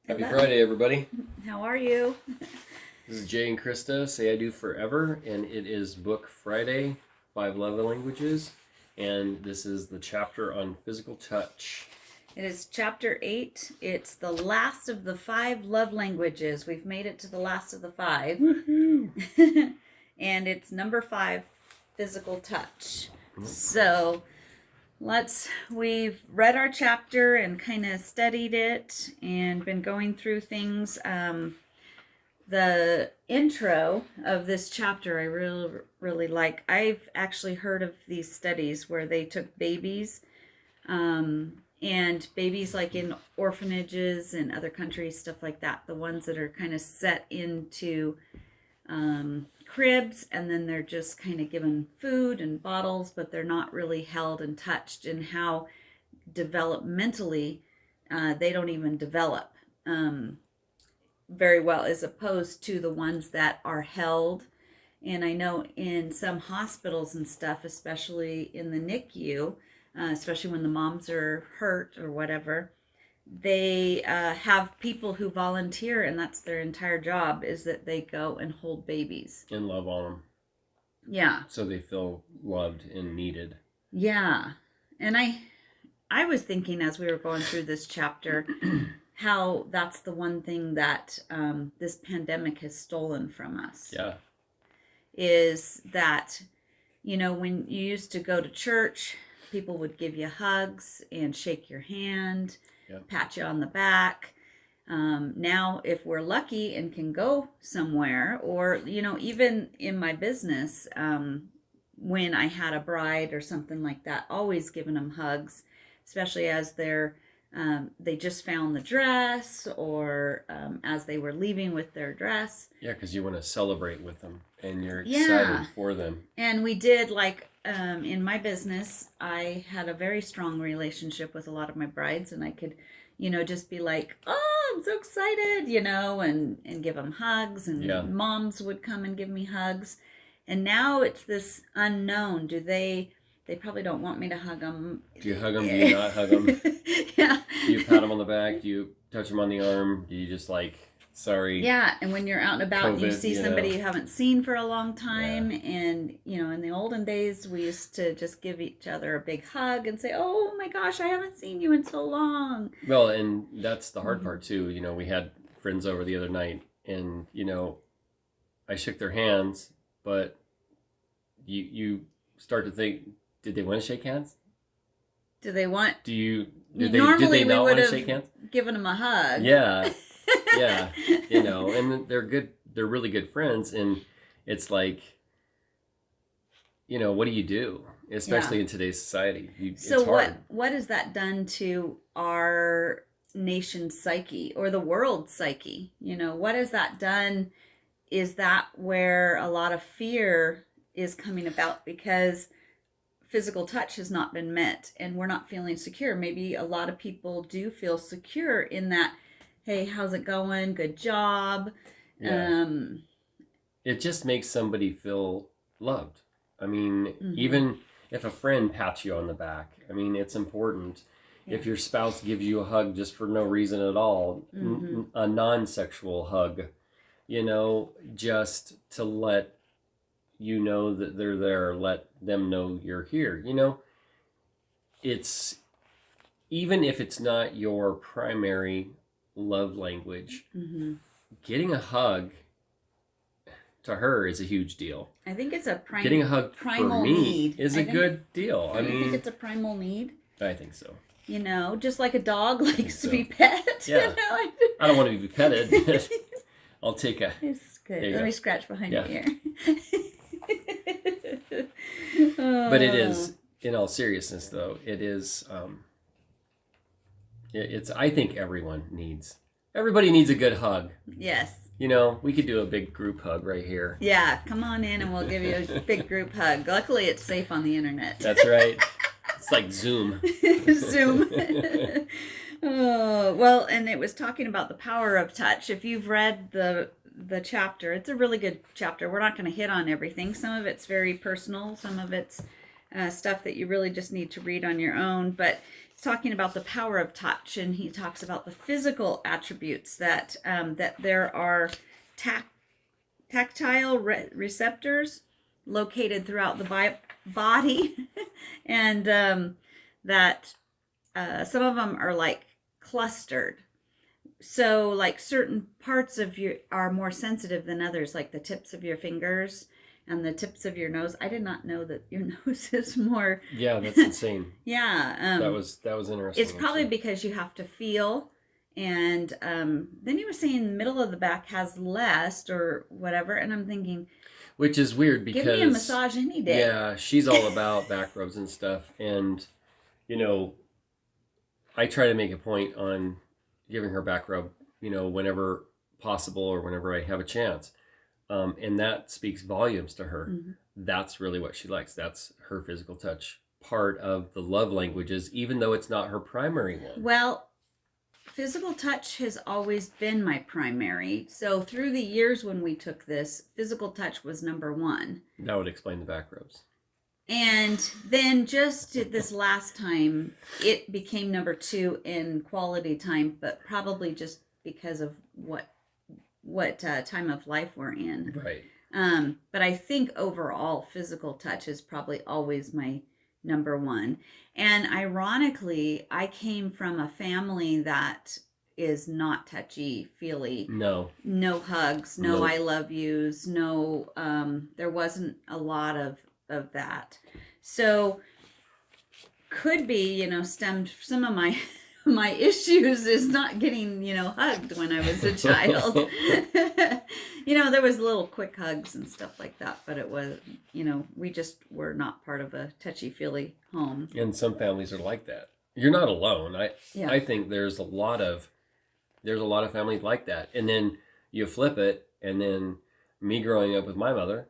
Happy Hello. Friday, everybody. How are you? This is Jay and Krista, Say I Do Forever, and it is Book Friday, 5 Love Languages, and this is the chapter on physical touch. It is chapter 8. It's the last of the 5 love languages. We've made it to the last of the 5. Woohoo! And it's number 5, physical touch. So we've read our chapter and kind of studied it and been going through things. The intro of this chapter I really like. I've actually heard of these studies where they took babies, and babies like in orphanages and other countries, stuff like that, the ones that are kind of set into cribs, and then they're just kind of given food and bottles, but they're not really held and touched, and how developmentally they don't even develop very well, as opposed to the ones that are held. And I know in some hospitals and stuff, especially in the NICU, especially when the moms are hurt or whatever, they have people who volunteer, and that's their entire job, is that they go and hold babies. And love on them. Yeah. So they feel loved and needed. Yeah. And I was thinking as we were going through this chapter how that's the one thing that this pandemic has stolen from us. Yeah. Is that, when you used to go to church, people would give you hugs and shake your hand, pat you on the back. Now, if we're lucky and can go somewhere, or, even in my business, when I had a bride or something like that, always giving them hugs, especially as they just found the dress, or as they were leaving with their dress. Yeah, because you want to celebrate with them, and you're excited for them. And we did, in my business, I had a very strong relationship with a lot of my brides, and I could, just be like, oh, I'm so excited, and give them hugs, and moms would come and give me hugs. And now it's this unknown. They probably don't want me to hug them. Do you hug them? Do you not hug them? Yeah. Do you pat them on the back? Do you touch them on the arm? Do you just sorry? Yeah, and when you're out and about, COVID, and you see somebody you haven't seen for a long time, and, in the olden days, we used to just give each other a big hug and say, oh my gosh, I haven't seen you in so long. Well, and that's the hard part too. We had friends over the other night, and, I shook their hands, but you start to think, did they want to shake hands? Do they want? Did they not want to shake hands? Given them a hug. Yeah, yeah, and they're good. They're really good friends, and it's like, what do you do, especially in today's society? So what has that done to our nation's psyche, or the world's psyche? What has that done? Is that where a lot of fear is coming about, because physical touch has not been met and we're not feeling secure? Maybe a lot of people do feel secure in that, hey, how's it going? Good job. Yeah. It just makes somebody feel loved. I mean, even if a friend pats you on the back, it's important. Yeah. If your spouse gives you a hug just for no reason at all, a non-sexual hug, just to let you know that they're there, let them know you're here. It's, even if it's not your primary love language, getting a hug to her is a huge deal. I think it's a getting a hug primal for me need. is a good deal. I think it's a primal need. I think so. Just like a dog likes to be pet. Yeah. I don't want to be petted. I'll take a... It's good. Let me scratch behind your ear. But it is, in all seriousness, though, it is, it's, I think everybody needs a good hug. Yes. We could do a big group hug right here. Yeah, come on in and we'll give you a big group hug. Luckily, it's safe on the internet. That's right. It's like Zoom. Zoom. Oh, well, and it was talking about the power of touch. If you've read the chapter, it's a really good chapter. We're not going to hit on everything. Some of it's very personal. Some of it's stuff that you really just need to read on your own. But talking about the power of touch, and he talks about the physical attributes that that there are tactile receptors located throughout the body, and that some of them are like clustered. So like certain parts of you are more sensitive than others, like the tips of your fingers and the tips of your nose. I did not know that your nose is more. Yeah, that's insane. Yeah. That was interesting. It's probably actually. because you have to feel. And then you were saying the middle of the back has less or whatever. And I'm thinking, which is weird because give me a massage any day. Yeah, she's all about back rubs and stuff. And, you know, I try to make a point on giving her back rub, you know, whenever possible or whenever I have a chance. And that speaks volumes to her. Mm-hmm. That's really what she likes. That's her physical touch part of the love languages, even though it's not her primary one. Well, physical touch has always been my primary. So through the years when we took this, physical touch was number one. That would explain the back rubs. And then just this last time, it became number two in quality time, but probably just because of what time of life we're in. Right. But I think overall, physical touch is probably always my number one. And ironically, I came from a family that is not touchy feely. No hugs, no I love yous, no there wasn't a lot of that. So could be, you know, stemmed some of my my issues is not getting, you know, hugged when I was a child. You know, there was little quick hugs and stuff like that, but it was, you know, we just were not part of a touchy-feely home. And some families are like that. You're not alone. Yeah. I think there's a lot of families like that. And then you flip it, and then me growing up with my mother,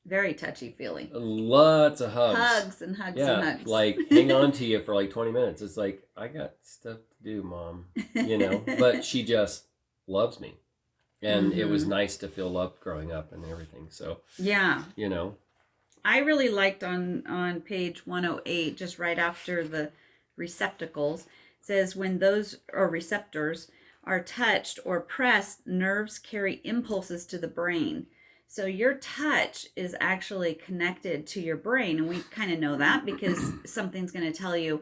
very touchy-feely. lots of hugs. Hugs and hugs and hugs. Like hang on to you for like 20 minutes. It's like, I got stuff to do, Mom. You know, but she just loves me. And it was nice to feel loved growing up and everything. So, yeah. You know. I really liked on page 108, just right after the receptacles, says when those or receptors are touched or pressed, nerves carry impulses to the brain. So your touch is actually connected to your brain. And we kind of know that because something's going to tell you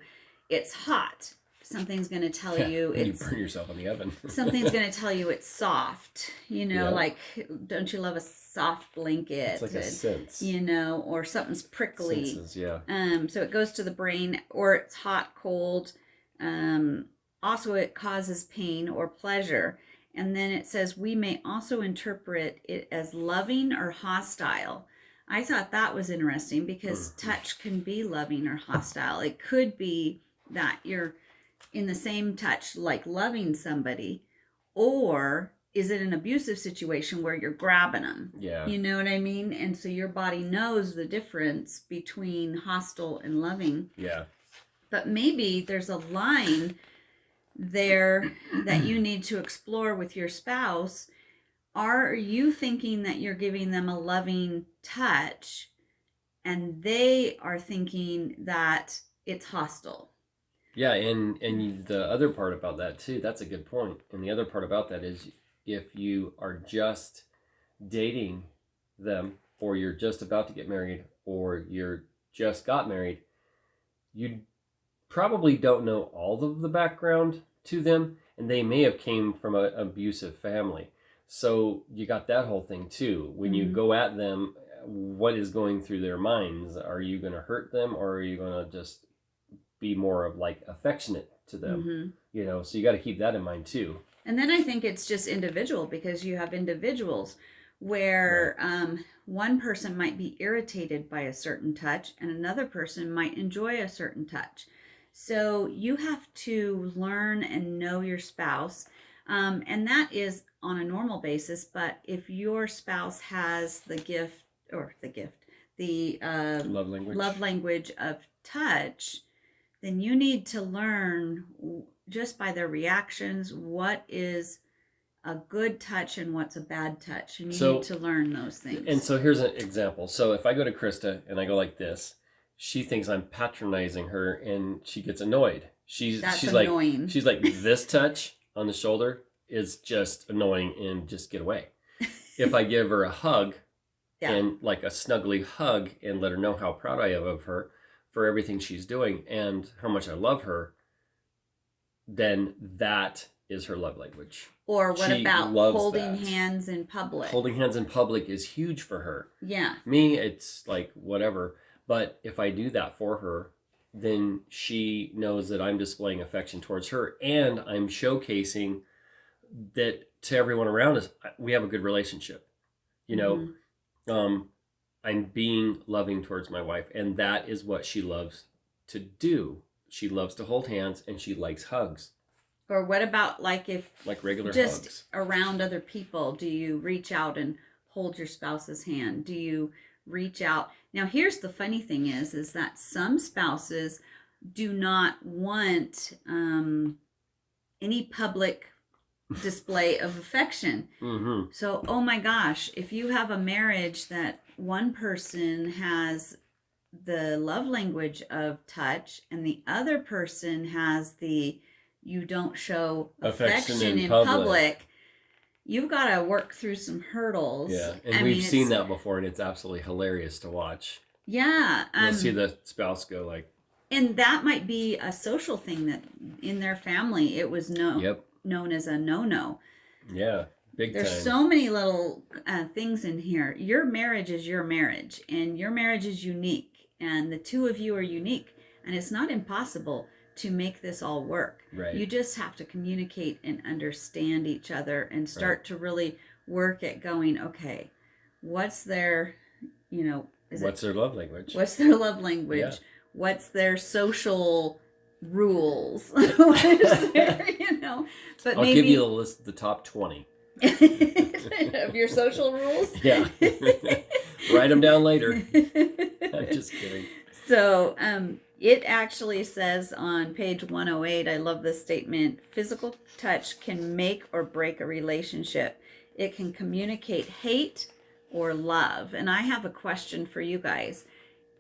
it's hot. Something's going to tell you it's... You burn yourself in the oven. Something's going to tell you it's soft. You know, Yeah. like, don't you love a soft blanket? It's like a sense. You know, or something's prickly. Senses, yeah. So it goes to the brain, or it's hot, cold. Also, it causes pain or pleasure. And then it says, we may also interpret it as loving or hostile. I thought that was interesting because touch can be loving or hostile. It could be that you're in the same touch, like loving somebody, or is it an abusive situation where you're grabbing them? Yeah. You know what I mean? And so your body knows the difference between hostile and loving. Yeah. But maybe there's a line there that you need to explore with your spouse. Are you thinking that you're giving them a loving touch and they are thinking that it's hostile? Yeah, and the other part about that too, that's a good point. And the other part about that is if you are just dating them, or you're just about to get married, or you're just got married, you probably don't know all of the background to them, and they may have came from an abusive family. So you got that whole thing too. When you go at them, what is going through their minds? Are you going to hurt them, or are you going to just be more of like affectionate to them? You know, so you got to keep that in mind too. And then I think it's just individual, because you have individuals where one person might be irritated by a certain touch and another person might enjoy a certain touch. So you have to learn and know your spouse. And that is on a normal basis. But if your spouse has the love language of touch, then you need to learn just by their reactions what is a good touch and what's a bad touch. And you need to learn those things. And so here's an example. So if I go to Krista and I go like this, she thinks I'm patronizing her, and she gets annoyed. That's She's annoying. like, this touch on the shoulder is just annoying, and just get away. If I give her a hug, Yeah. and like a snuggly hug, and let her know how proud I am of her for everything she's doing and how much I love her, then that is her love language. Or what She about loves holding that. hands in public? Holding hands in public is huge for her. Yeah. Me, it's like whatever. But if I do that for her, then she knows that I'm displaying affection towards her, and I'm showcasing that to everyone around us, we have a good relationship. You know, I'm being loving towards my wife, and that is what she loves to do. She loves to hold hands, and she likes hugs. Or what about like if Like regular just hugs. around other people, do you reach out and hold your spouse's hand? Do you reach out? Now here's the funny thing is that some spouses do not want any public display of affection. Mm-hmm. So, oh my gosh, if you have a marriage that one person has the love language of touch and the other person has the you don't show affection in public, you've got to work through some hurdles. Yeah, and we've seen that before, and it's absolutely hilarious to watch. Yeah. You'll see the spouse go like... And that might be a social thing that in their family it was known as a no-no. Yeah, big time. There's so many little things in here. Your marriage is your marriage, and your marriage is unique, and the two of you are unique, and it's not impossible to make this all work. Right. You just have to communicate and understand each other and start to really work at going, okay, what's their, what's their love language? What's their love language? Yeah. What's their social rules? What is their, But I'll give you the list of the top 20. of your social rules? Yeah. Write them down later. I'm just kidding. So it actually says on page 108, I love this statement, physical touch can make or break a relationship. It can communicate hate or love. And I have a question for you guys.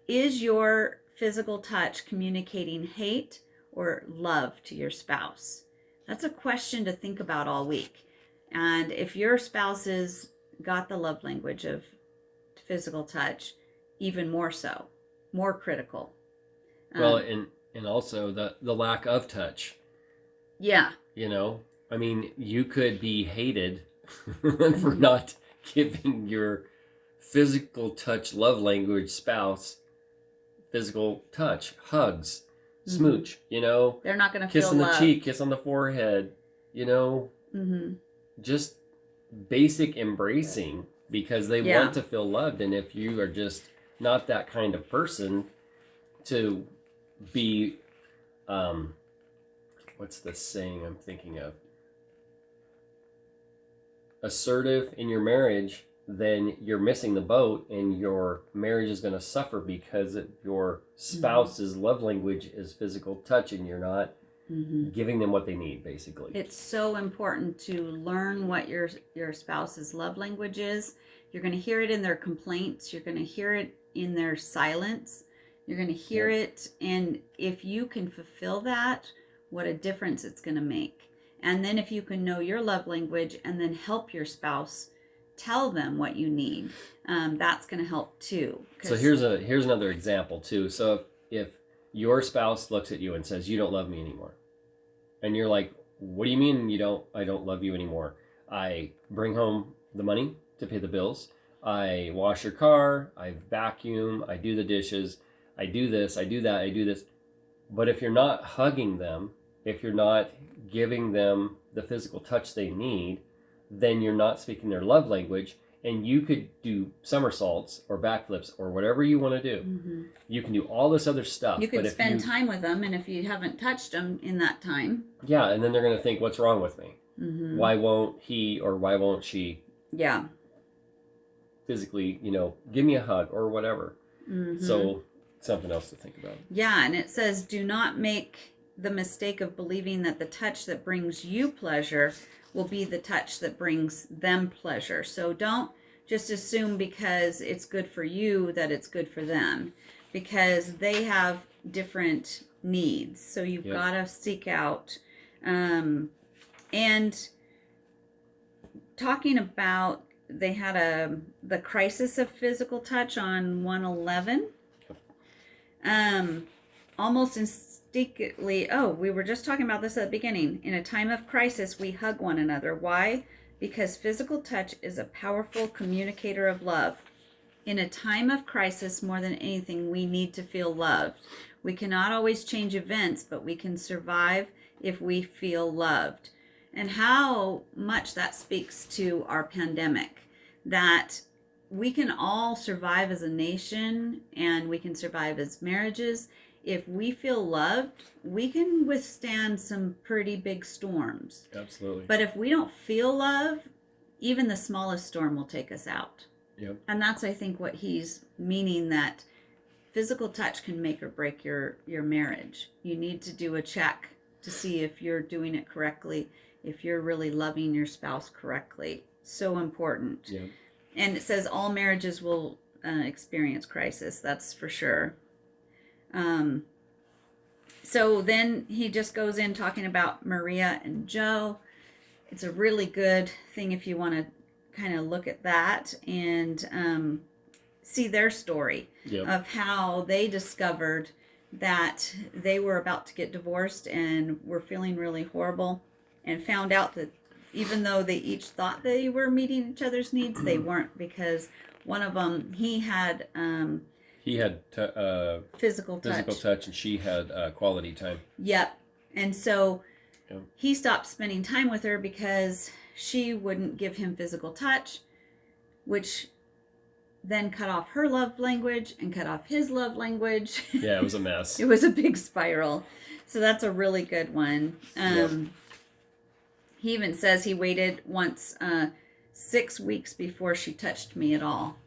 Is your physical touch communicating hate or love to your spouse? That's a question to think about all week. And if your spouse has got the love language of physical touch, even more so, more critical. Well, and also the lack of touch. Yeah. I mean, you could be hated for not giving your physical touch love language spouse physical touch, hugs, smooch, They're not going to feel kiss on the love. cheek, kiss on the forehead, just basic embracing, because they want to feel loved. And if you are just not that kind of person to be, what's the saying I'm thinking of? Assertive in your marriage, then you're missing the boat, and your marriage is going to suffer because your spouse's love language is physical touch, and you're not giving them what they need, basically. It's so important to learn what your spouse's love language is. You're going to hear it in their complaints. You're going to hear it in their silence. You're going to hear it, and if you can fulfill that, what a difference it's going to make. And then if you can know your love language and then help your spouse tell them what you need, that's going to help too. So here's another example too. So if your spouse looks at you and says, you don't love me anymore, and you're like, what do you mean I don't love you anymore? I bring home the money to pay the bills, I wash your car, I vacuum, I do the dishes, I do this, I do that, I do this. But if you're not hugging them, if you're not giving them the physical touch they need, then you're not speaking their love language. And you could do somersaults or backflips or whatever you want to do. You can do all this other stuff. You can spend time with them, and if you haven't touched them in that time. Yeah, and then they're going to think, what's wrong with me? Why won't he or why won't she physically, give me a hug or whatever? So something else to think about. Yeah, and it says, do not make the mistake of believing that the touch that brings you pleasure will be the touch that brings them pleasure. So don't just assume because it's good for you that it's good for them. because they have different needs. So you've Yep. got to seek out. And talking about, they had the crisis of physical touch on 111. Almost instinctively, we were just talking about this at the beginning. In a time of crisis, we hug one another. Why? Because physical touch is a powerful communicator of love. In a time of crisis, more than anything, we need to feel loved. We cannot always change events, but we can survive if we feel loved. And how much that speaks to our pandemic, that we can all survive as a nation and we can survive as marriages. If we feel loved, we can withstand some pretty big storms. Absolutely. But if we don't feel love, even the smallest storm will take us out. Yep. And that's, I think, what he's meaning, that physical touch can make or break your marriage. You need to do a check to see if you're doing it correctly, if you're really loving your spouse correctly. So important. Yep. And it says all marriages will experience crisis. That's for sure. So then he just goes in talking about Maria and Joe. It's a really good thing if you want to kind of look at that and see their story Yep. of how they discovered that they were about to get divorced and were feeling really horrible, and found out that even though they each thought they were meeting each other's needs, they weren't, because one of them, he had He had physical physical touch, and she had quality time. Yep. And so Yep. he stopped spending time with her because she wouldn't give him physical touch, which then cut off her love language and cut off his love language. Yeah, it was a mess. It was a big spiral. So that's a really good one. Yep. He even says he waited once 6 weeks before she touched me at all.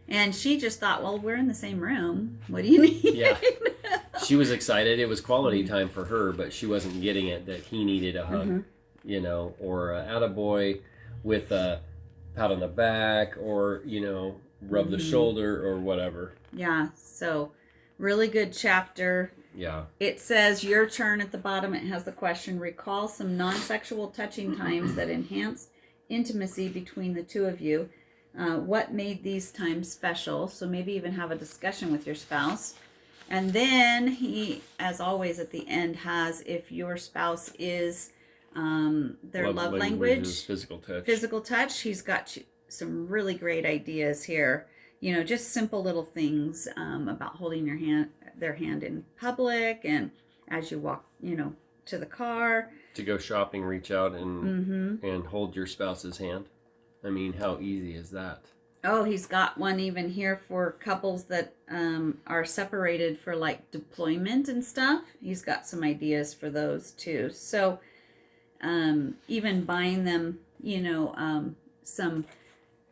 And she just thought, well, we're in the same room. What do you need? Yeah. She was excited. It was quality time for her, but she wasn't getting it, that he needed a hug, or a attaboy with a pat on the back, or, rub the shoulder or whatever. Yeah. So really good chapter. Yeah. It says your turn at the bottom. It has the question: recall some non-sexual touching times that enhanced intimacy between the two of you. What made these times special? So maybe even have a discussion with your spouse. And then he, as always, at the end has, if your spouse is their love language is physical touch. He's got some really great ideas here. Just simple little things about holding their hand in public, and as you walk, to the car. To go shopping, reach out and hold your spouse's hand. I mean, how easy is that? Oh, he's got one even here for couples that are separated for like deployment and stuff. He's got some ideas for those too. So even buying them, some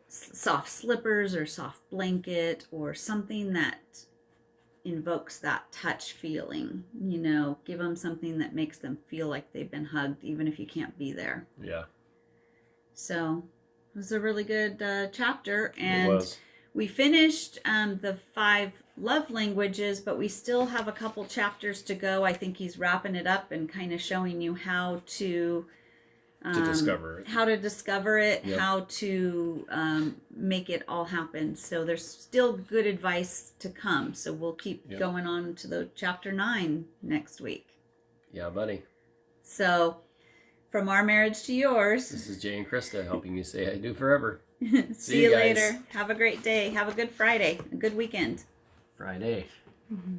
soft slippers or soft blanket or something that invokes that touch feeling. Give them something that makes them feel like they've been hugged, even if you can't be there. Yeah. So it was a really good chapter, It and was. we finished the 5 love languages, but we still have a couple chapters to go. I think he's wrapping it up and kind of showing you how to discover it. how to discover it, Yep. how to make it all happen. So there's still good advice to come. So we'll keep Yep. going on to the chapter 9 next week. Yeah, buddy. So from our marriage to yours. This is Jay and Krista helping you say I do forever. See you you guys. later. Have a great day. Have a good Friday. A good weekend. Friday. Mm-hmm.